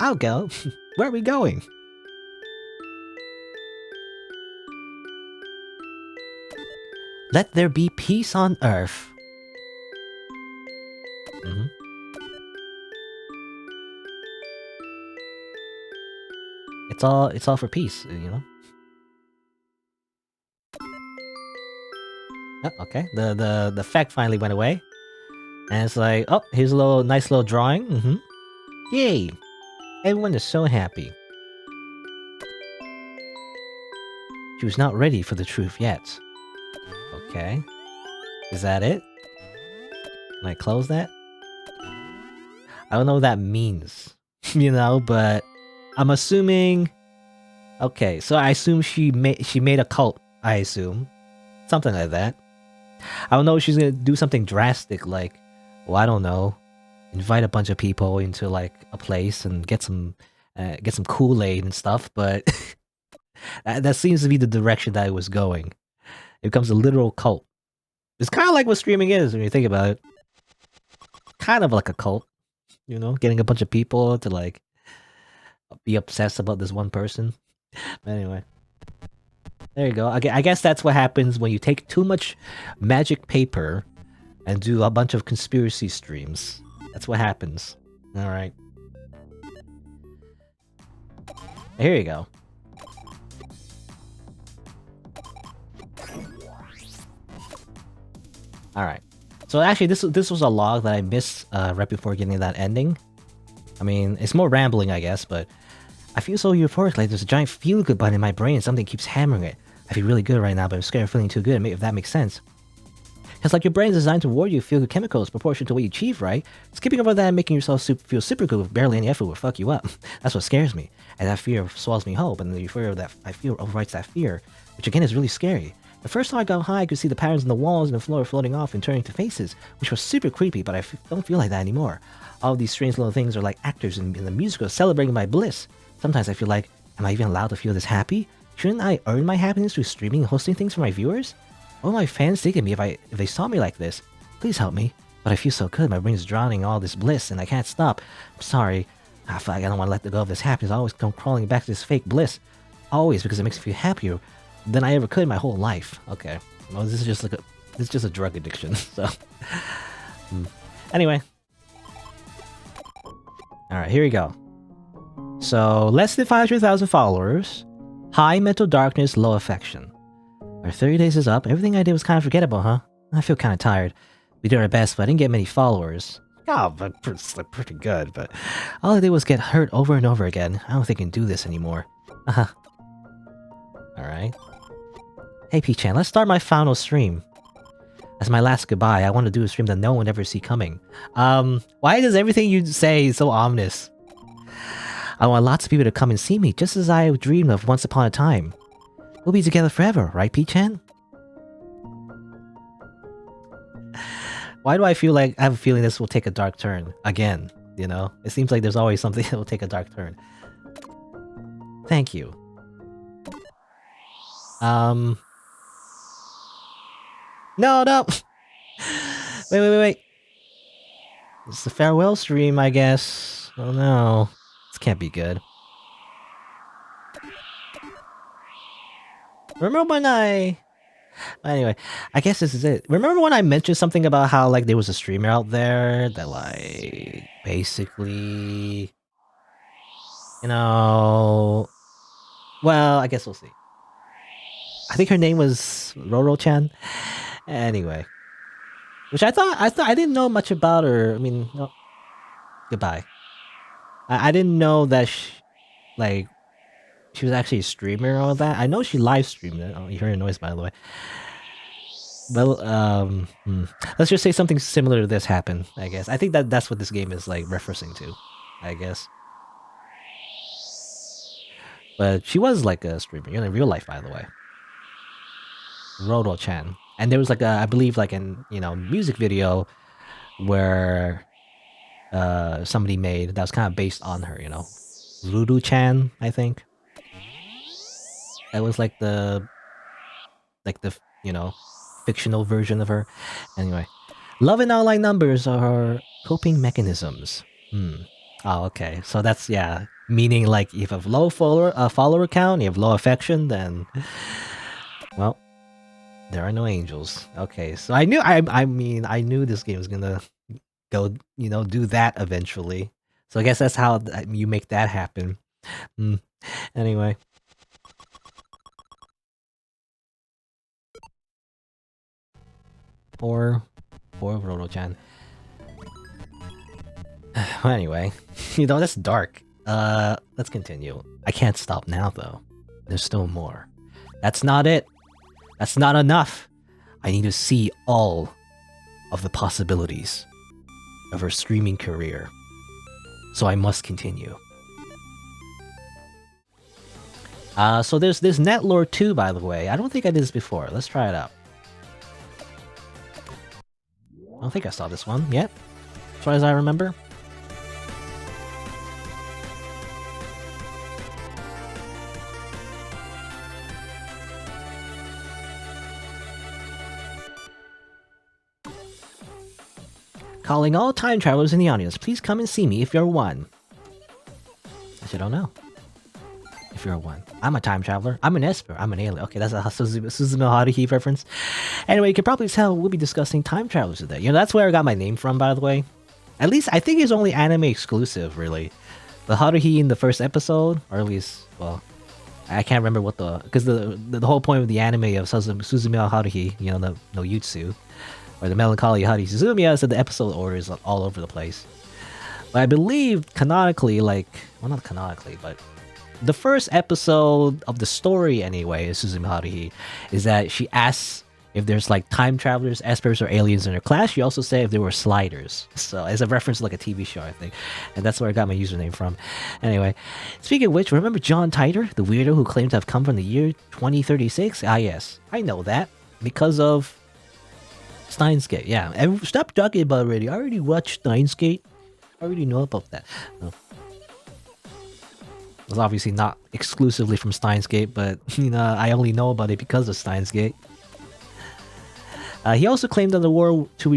I'll go. Where are we going? Let there be peace on Earth. It's all for peace, you know. Oh, okay, the effect finally went away, and it's like, oh, here's a nice little drawing. Yay! Everyone is so happy. She was not ready for the truth yet. Okay, is that it? Can I close that? I don't know what that means, you know, but I'm assuming. Okay, so I assume she made a cult. I assume something like that. I don't know if she's gonna do something drastic, like, well, I don't know, invite a bunch of people into like a place and get some Kool-Aid and stuff. But that seems to be the direction that it was going. It becomes a literal cult. It's kind of like what streaming is when you think about it. Kind of like a cult, you know, getting a bunch of people to like be obsessed about this one person. But anyway, there you go. I guess that's what happens when you take too much magic paper and do a bunch of conspiracy streams. That's what happens. All right. Here you go. All right. So actually, this was a log that I missed right before getting that ending. I mean, it's more rambling, I guess, but I feel so euphoric, like there's a giant feel-good button in my brain and something keeps hammering it. I feel really good right now, but I'm scared of feeling too good, if that makes sense. It's like your brain's designed to reward you feel-good chemicals proportional to what you achieve, right? Skipping over that and making yourself feel super good with barely any effort will fuck you up. That's what scares me. And that fear swallows me whole, and the euphoria that I feel overwrites that fear, which again is really scary. The first time I got high, I could see the patterns in the walls and the floor floating off and turning to faces, which was super creepy, but I don't feel like that anymore. All of these strange little things are like actors in the musical celebrating my bliss. Sometimes I feel like, am I even allowed to feel this happy? Shouldn't I earn my happiness through streaming and hosting things for my viewers? What will my fans think of me if they saw me like this? Please help me. But I feel so good, my brain is drowning in all this bliss and I can't stop. I'm sorry. I feel like I don't want to let go of this happiness. I always come crawling back to this fake bliss. Always, because it makes me feel happier than I ever could in my whole life. Okay. Well, this is just a drug addiction, so. Anyway. Alright, here we go. So, less than 500,000 followers, high mental darkness, low affection. Our 30 days is up. Everything I did was kind of forgettable, huh? I feel kind of tired. We did our best, but I didn't get many followers. Oh, but it's pretty good, but all I did was get hurt over and over again. I don't think I can do this anymore. Alright. Hey P-chan, let's start my final stream. As my last goodbye, I want to do a stream that no one would ever see coming. Why does everything you say so ominous? I want lots of people to come and see me, just as I dreamed of once upon a time. We'll be together forever, right, P-chan? Why do I feel like I have a feeling this will take a dark turn again? You know, it seems like there's always something that will take a dark turn. Thank you. No. Wait. It's the farewell stream, I guess. Oh no. This can't be good. Remember when Anyway, I guess this is it. Remember when I mentioned something about how, like, there was a streamer out there that, like, basically... You know... Well, I guess we'll see. I think her name was Roro-chan. Anyway. Which I thought I didn't know much about her. I mean, no. Goodbye. I didn't know that she was actually a streamer and all that. I know she live streamed it. Oh, you heard a noise, by the way. Well, let's just say something similar to this happened, I guess. I think that's what this game is, like, referencing to, I guess. But she was, like, a streamer, in real life, by the way. Roro-chan. And there was, like, I believe, like, an, music video where somebody made that was kind of based on her, Rudu-chan, I think. That was, like, the fictional version of her. Anyway. Love and online numbers are coping mechanisms. Oh, okay. So that's, yeah. Meaning, like, if you have low follower count, you have low affection, then... Well... There are no angels. Okay, so I knew. I mean, I knew this game was gonna go. Do that eventually. So I guess that's how you make that happen. Anyway. Poor Roto-chan. Well, anyway, that's dark. Let's continue. I can't stop now, though. There's still more. That's not it. That's not enough. I need to see all of the possibilities of her streaming career. So I must continue. So there's Netlore 2, by the way. I don't think I did this before. Let's try it out. I don't think I saw this one yet, as far as I remember. Calling all time travelers in the audience. Please come and see me if you're one. I don't know. If you're one. I'm a time traveler. I'm an Esper. I'm an alien. Okay, that's a Suzume Haruhi reference. Anyway, you can probably tell we'll be discussing time travelers today. That's where I got my name from, by the way. At least, I think it's only anime exclusive, really. The Haruhi in the first episode, or at least, well, I can't remember what because the whole point of the anime of Suzume Haruhi, no Yutsu, or the Melancholy Haruhi Suzumiya, is that the episode order is all over the place. But I believe canonically, well, not canonically, but the first episode of the story, anyway, is Suzume Haruhi, is that she asks if there's time travelers, espers, or aliens in her class. She also said if there were sliders. So as a reference to a TV show, I think. And that's where I got my username from. Anyway, speaking of which, remember John Titor, the weirdo who claimed to have come from the year 2036? Ah, yes. I know that. Because of Steins Gate. Yeah. And stop talking about it already. I already watched Steins Gate. I already know about that. No. It's obviously not exclusively from Steins Gate, but I only know about it because of Steins Gate. He also claimed that the war to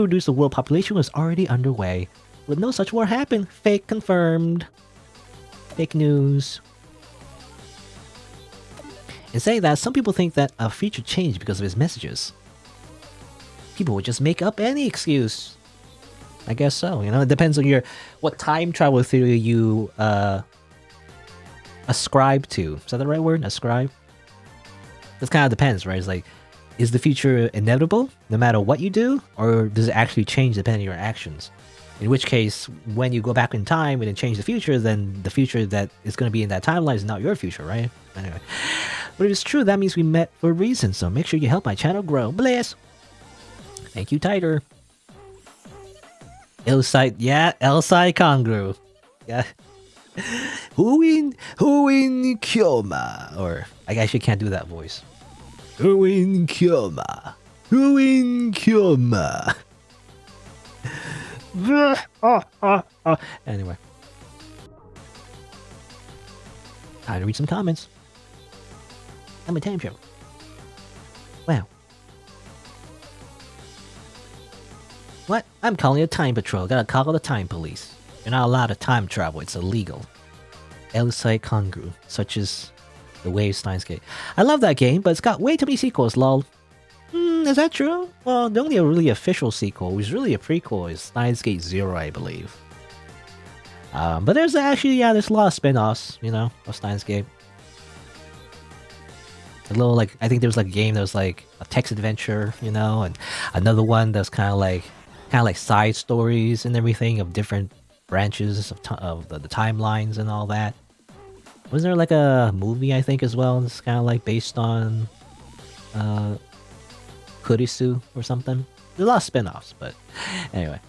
reduce the world population was already underway, but no such war happened. Fake confirmed. Fake news. In saying that, some people think that a future changed because of his messages. People would just make up any excuse. I guess so. It depends on what time travel theory you ascribe to. Is that the right word? Ascribe? This kind of depends, right? It's like, is the future inevitable no matter what you do, or does it actually change depending on your actions? In which case, when you go back in time and then change the future, then the future that is going to be in that timeline is not your future, right? Anyway, but if it's true, that means we met for a reason. So make sure you help my channel grow. Bless. Thank you, Titor. Elsai Kongru. Yeah. Huin Kyoma. Or I actually can't do that voice. Huin Kyoma. Anyway. Time to read some comments. I'm a time traveler. Wow. What? I'm calling a time patrol. Gotta call the time police. You're not allowed to time travel. It's illegal. Elsai Kongru, such as the Wave Steins Gate. I love that game, but it's got way too many sequels, lol. Is that true? Well, the only really official sequel, which is really a prequel, is Steins Gate 0, I believe. But there's actually, there's a lot of spin-offs, of Steins Gate. A little, I think there was a game that was a text adventure, and another one that's kind of like side stories and everything of different branches of the timelines and all that. Was there a movie, I think, as well? It's kind of based on Kurisu or something. There's a lot of spin-offs, but anyway.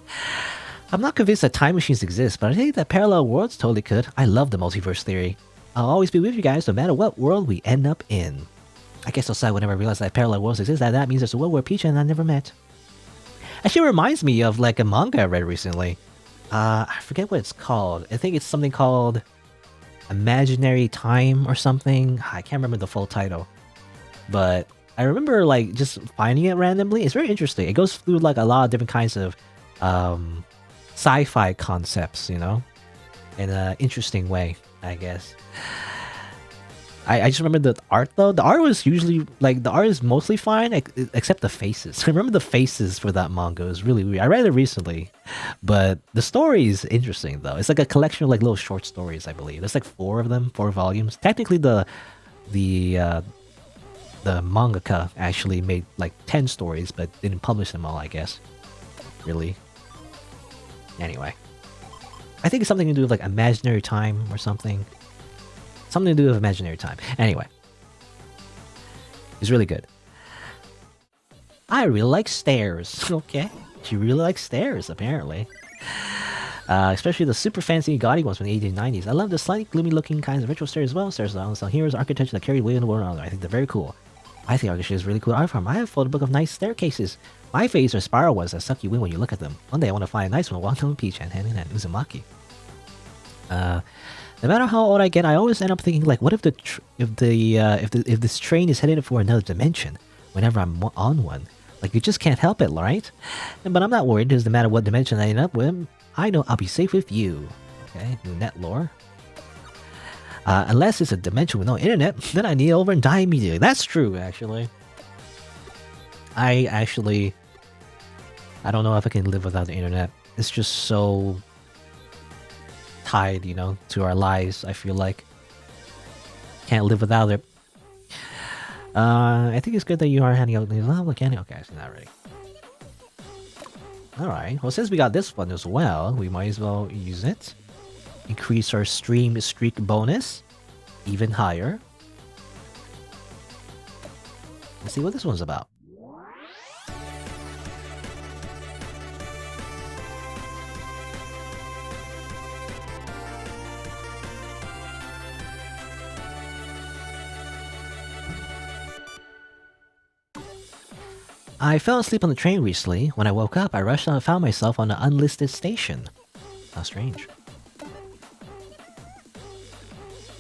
I'm not convinced that time machines exist, but I think that parallel worlds totally could. I love the multiverse theory. I'll always be with you guys no matter what world we end up in. I guess I'll sigh whenever I realize that parallel worlds exist. That means there's a world where Peach and I never met. Actually, it reminds me of a manga I read recently. I forget what it's called. I think it's something called Imaginary Time or something. I can't remember the full title. But I remember just finding it randomly. It's very interesting. It goes through a lot of different kinds of sci-fi concepts, in an interesting way, I guess. I just remember the art though. The art was usually like the art is mostly fine except the faces. I remember the faces for that manga. It was really weird. I read it recently, but the story is interesting though. It's like a collection of like little short stories, I believe. There's like 4 of them, 4 volumes. Technically, the mangaka actually made like 10 stories, but didn't publish them all. I guess. Really. Anyway, I think it's something to do with like imaginary time or something. Something to do with imaginary time. Anyway. It's really good. I really like stairs. Okay. She really likes stairs, apparently. Especially the super fancy gaudy ones from the 1890s. I love the slightly gloomy looking kinds of ritual stairs as well. Stairs are some heroes architecture that carried weight in the world. I think they're very cool. I think architecture is really cool art form. I have a photo book of nice staircases. My face are spiral ones that suck you in when you look at them. One day I want to find a nice one. Welcome Peach and hand in hand Uzumaki. No matter how old I get, I always end up thinking like, what if if this train is headed for another dimension? Whenever I'm on one, like you just can't help it, right? But I'm not worried because no matter what dimension I end up with, I know I'll be safe with you. Okay, new net lore. Unless it's a dimension with no internet, then I need over and die immediately. That's true, actually. I don't know if I can live without the internet. It's just so tied, you know, to our lives. I feel like can't live without it. I think it's good that you are handing out these. Oh, look, okay, I see that already. All right. Well, since we got this one as well, we might as well use it. Increase our stream streak bonus even higher. Let's see what this one's about. I fell asleep on the train recently. When I woke up, I rushed out and found myself on an unlisted station. How strange.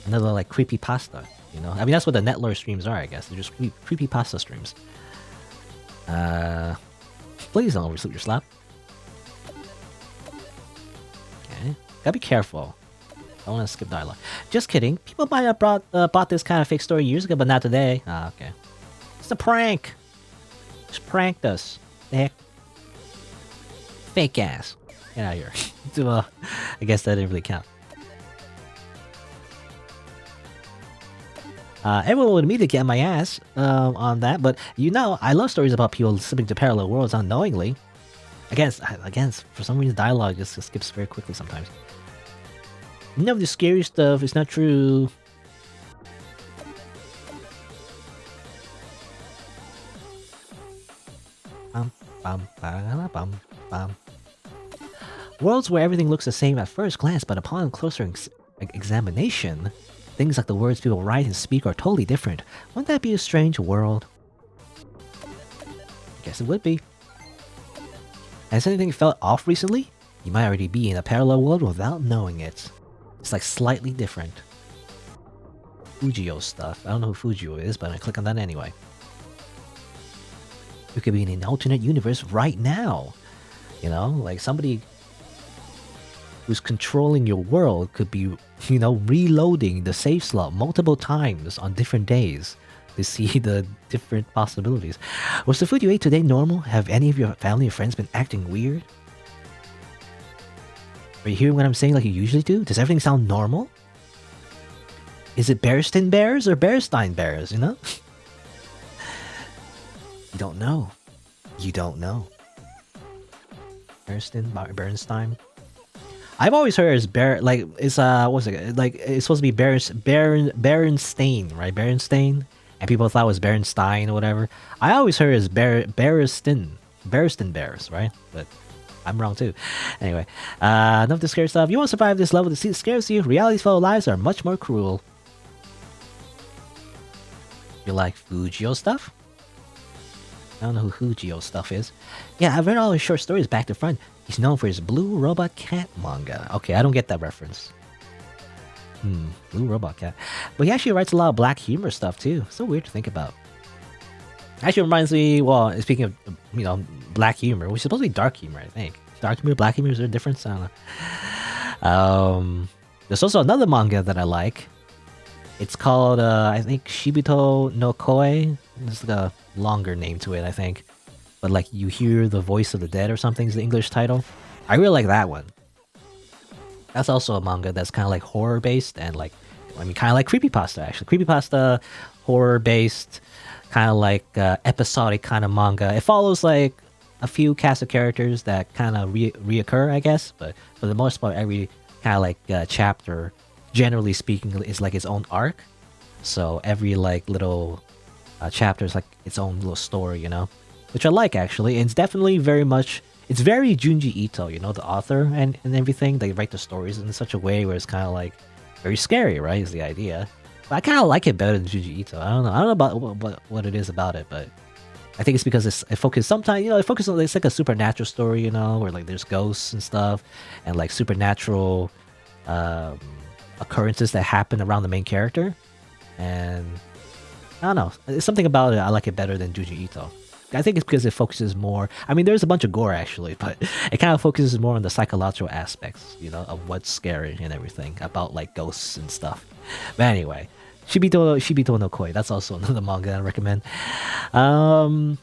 Another like creepypasta, you know? I mean, that's what the netlore streams are, I guess. They're just creepypasta streams. Please don't oversleep your slap. Okay. Gotta be careful. I want to skip dialogue. Just kidding. People might have bought this kind of fake story years ago, but not today. Ah, okay. It's a prank. Just pranked us. The heck? Fake ass. Get out of here. I guess that didn't really count. Everyone would immediately get my ass on that, but you know, I love stories about people slipping to parallel worlds unknowingly. Again, for some reason, dialogue just skips very quickly sometimes. None of the scary stuff is not true. Worlds where everything looks the same at first glance, but upon closer examination, things like the words people write and speak are totally different. Wouldn't that be a strange world? I guess it would be. Has anything felt off recently? You might already be in a parallel world without knowing it. It's like slightly different. Fujio stuff. I don't know who Fujio is, but I click on that anyway. You could be in an alternate universe right now. You know, like somebody who's controlling your world could be, you know, reloading the save slot multiple times on different days to see the different possibilities. Was the food you ate today normal? Have any of your family or friends been acting weird? Are you hearing what I'm saying like you usually do? Does everything sound normal? Is it Bearston Bears or Bearstein Bears, you know? You don't know. You don't know. Bernstein. I've always heard it's like it's what's it like? It's supposed to be Berenstain, right? Berenstain, and people thought it was Berenstein or whatever. I always heard it's Bereston Bears, right? But I'm wrong too. Anyway, enough of the scary stuff. You won't survive this level. The sea scares you. Reality's fellow lives are much more cruel. You like Fujio stuff? I don't know who Fujio stuff is. Yeah, I've read all his short stories back to front. He's known for his Blue Robot Cat manga. Okay, I don't get that reference. Blue Robot Cat. But he actually writes a lot of black humor stuff too. So weird to think about. Actually reminds me, well, speaking of, you know, black humor, which is supposed to be dark humor, I think. Dark humor, black humor, is there a difference? I don't know. There's also another manga that I like. It's called, I think, Shibito no Koi. There's like a longer name to it, I think. But like, you hear the voice of the dead or something is the English title. I really like that one. That's also a manga that's kind of like horror-based and like, I mean, kind of like creepypasta, actually. Creepypasta, horror-based, kind of like episodic kind of manga. It follows like a few cast of characters that kind of reoccur, I guess. But for the most part, every kind of like chapter, generally speaking, is like its own arc. So every like little chapter is like its own little story, you know? Which I like, actually. And it's definitely very much... It's very Junji Ito, you know, the author and everything. They write the stories in such a way where it's kind of like very scary, right? Is the idea. But I kind of like it better than Junji Ito. I don't know about what it is about it, but I think it's because it focuses sometimes, you know, it focuses on, it's like a supernatural story, you know, where like there's ghosts and stuff and like supernatural occurrences that happen around the main character. And I don't know, there's something about it. I like it better than Junji Ito. I think it's because it focuses more... I mean, there's a bunch of gore, actually, but it kind of focuses more on the psychological aspects, you know, of what's scary and everything, about, like, ghosts and stuff. But anyway, Shibito no Koi, that's also another manga I recommend. So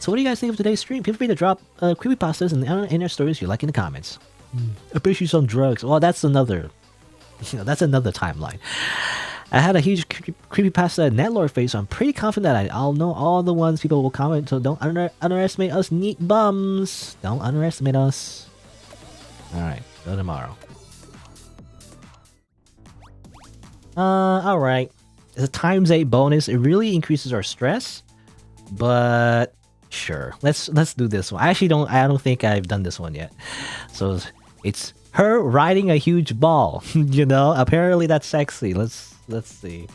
what do you guys think of today's stream? Feel free to drop creepypastas and inner stories you like in the comments. I bet she's on drugs. Well, that's another... You know, that's another timeline. I had a huge creepypasta netlore face, so I'm pretty confident that I'll know all the ones people will comment, so don't underestimate us neat bums. Don't underestimate us. Alright, till tomorrow. Alright. It's a ×8 bonus. It really increases our stress, but sure. Let's do this one. I don't think I've done this one yet. So it's her riding a huge ball. You know, apparently that's sexy. Let's see.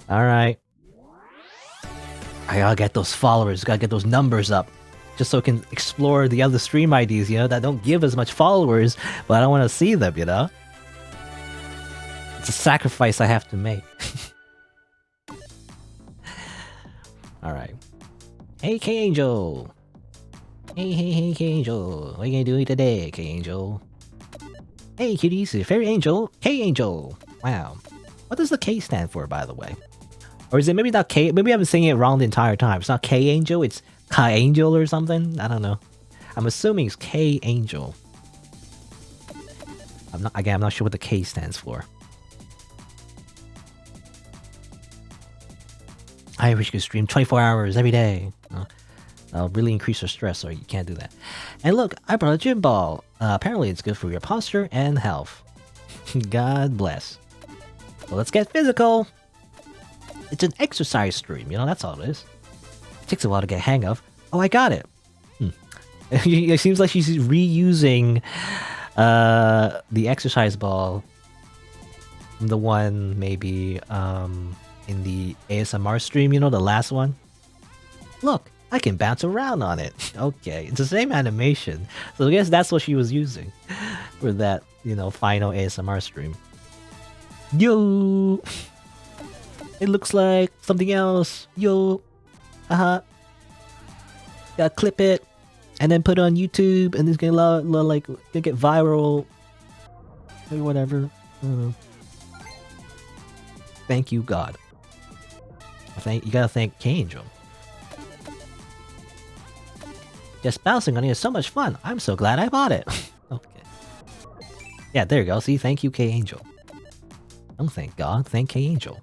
All right. I gotta get those followers. Gotta get those numbers up, just so I can explore the other stream IDs. You know, that don't give as much followers, but I don't want to see them. You know, it's a sacrifice I have to make. All right. Hey, K Angel. Hey, K Angel. What are you gonna do today, K Angel? Hey, cuties, Fairy Angel, K Angel. Wow. What does the K stand for, by the way? Or is it maybe not K? Maybe I've been saying it wrong the entire time. It's not K Angel, it's Ka Angel or something? I don't know. I'm assuming it's K Angel. I'm not sure what the K stands for. I wish you could stream 24 hours every day. That'll really increase your stress, so you can't do that. And look, I brought a gym ball. Apparently it's good for your posture and health. God bless. Well, let's get physical. It's an exercise stream, you know, that's all it is. It takes a while to get hang of. Oh, I got it. It seems like she's reusing the exercise ball. The one maybe in the ASMR stream, you know, the last one. Look, I can bounce around on it. Okay, it's the same animation. So I guess that's what she was using for that, you know, final ASMR stream. Yo! It looks like something else. Yo! Gotta clip it and then put it on YouTube, and it's gonna get viral or whatever. Thank you, God. You gotta thank K Angel. Just bouncing on it is so much fun. I'm so glad I bought it. Okay. Yeah, there you go. See, thank you, K Angel. Don't thank God, thank K Angel.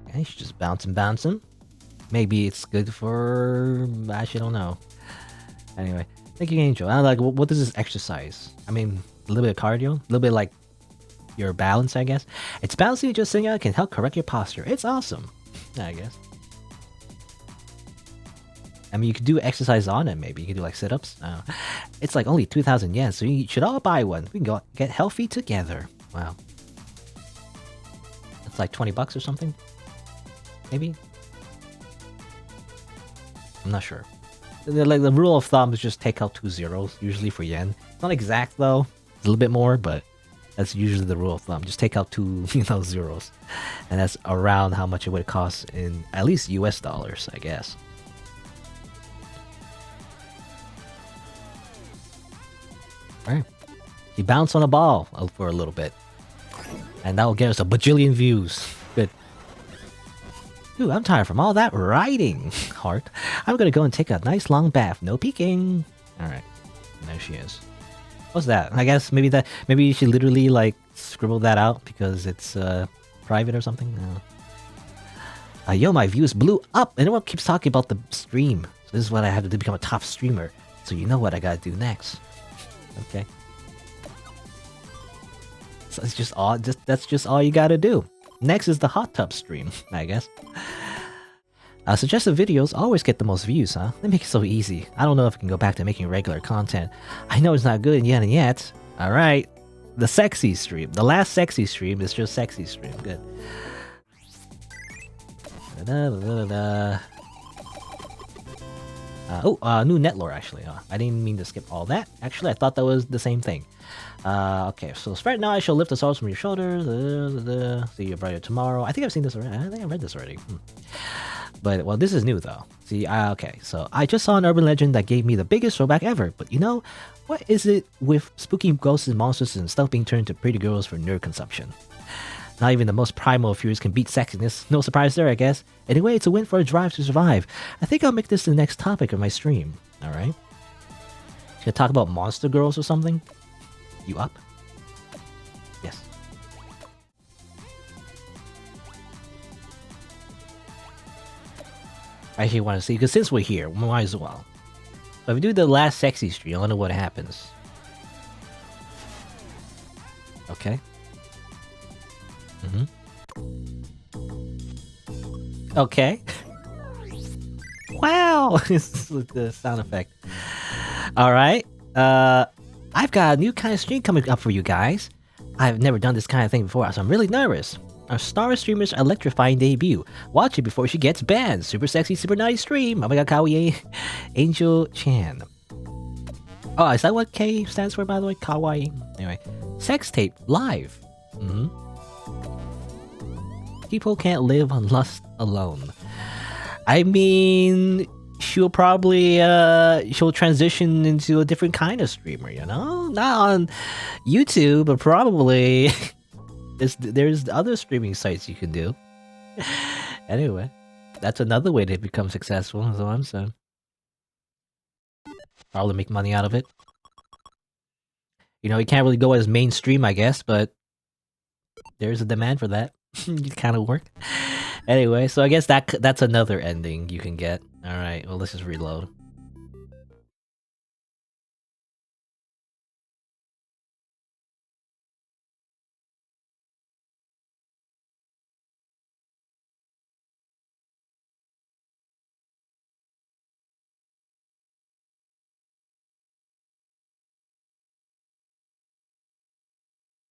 Okay, she's just bouncing. Maybe it's good for... I actually don't know. Anyway, thank you, Angel. I like, what is this exercise? I mean, a little bit of cardio, a little bit like your balance, I guess. It's balancing just sitting out can help correct your posture. It's awesome, I guess. I mean, you could do exercise on it, maybe. You could do like sit-ups. It's like only 2,000 yen, so you should all buy one. We can go get healthy together. Wow. It's like 20 bucks or something? Maybe? I'm not sure. Like, the rule of thumb is just take out 2 zeros, usually for yen. It's not exact though. It's a little bit more, but that's usually the rule of thumb. Just take out 2, zeros. And that's around how much it would cost in at least US dollars, I guess. Alright. He bounced on a ball for a little bit. And that will get us a bajillion views. Good. Ooh, I'm tired from all that writing. Heart. I'm gonna go and take a nice long bath. No peeking. Alright. There she is. What's that? I guess maybe she literally like scribbled that out because it's private or something. No. Yo, my views blew up. Everyone keeps talking about the stream. So this is what I have to do to become a top streamer. So you know what I gotta do next. Okay. So it's just all that's just all you gotta do. Next is the hot tub stream, I guess. Suggested videos always get the most views, huh? They make it so easy. I don't know if I can go back to making regular content. I know it's not good yet and yet. Alright. The sexy stream. The last sexy stream is just sexy stream. Good. New net lore actually. I didn't mean to skip all that. Actually, I thought that was the same thing. Okay, so right now I shall lift the sorrows from your shoulders. See you brighter tomorrow. I think I've seen this already. I think I read this already. But, well, this is new though. See, okay, so I just saw an urban legend that gave me the biggest throwback ever. But you know, what is it with spooky ghosts and monsters and stuff being turned to pretty girls for nerd consumption? Not even the most primal of fears can beat sexiness. No surprise there, I guess. Anyway, it's a win for a drive to survive. I think I'll make this the next topic of my stream. Alright? Should I talk about monster girls or something? You up? Yes. I actually want to see, because since we're here, we might as well. So if we do the last sexy stream, I wonder what happens. Okay. Okay. Wow! This is the sound effect. Alright. I've got a new kind of stream coming up for you guys. I've never done this kind of thing before, so I'm really nervous. Our star streamer's electrifying debut. Watch it before she gets banned. Super sexy, super nice stream. OMGkawaiiAngel-chan. Oh, is that what K stands for, by the way? Kawaii. Anyway. Sex tape live. People can't live on lust alone. I mean, she'll probably she'll transition into a different kind of streamer, you know? Not on YouTube, but probably there's other streaming sites you can do. Anyway, that's another way to become successful, is what I'm saying. Probably make money out of it. You know, you can't really go as mainstream, I guess, but there's a demand for that. It kind of work. Anyway, so I guess that's another ending you can get. Alright, well, let's just reload.